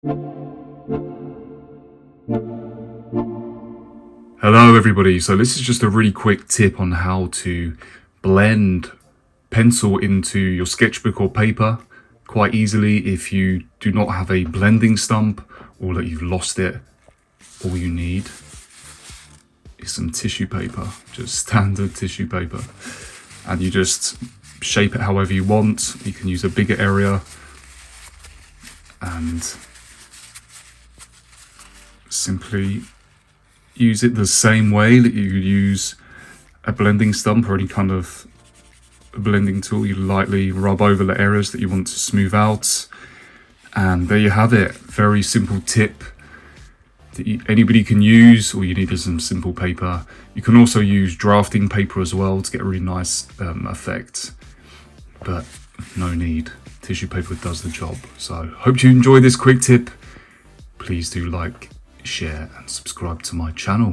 Hello everybody, so this is just a really quick tip on how to blend pencil into your sketchbook or paper quite easily if you do not have a blending stump or that you've lost it. All you need is some tissue paper, just standard tissue paper, and you just shape it however you want. You can use a bigger area and simply use it the same way that you use a blending stump or any kind of blending tool. You lightly rub over the areas that you want to smooth out, and there you have it. Very simple tip that anybody can use. All you need is some simple paper. You can also use drafting paper as well to get a really nice effect, but no need. Tissue paper does the job. So hope you enjoy this quick tip. Please do like, share and subscribe to my channel.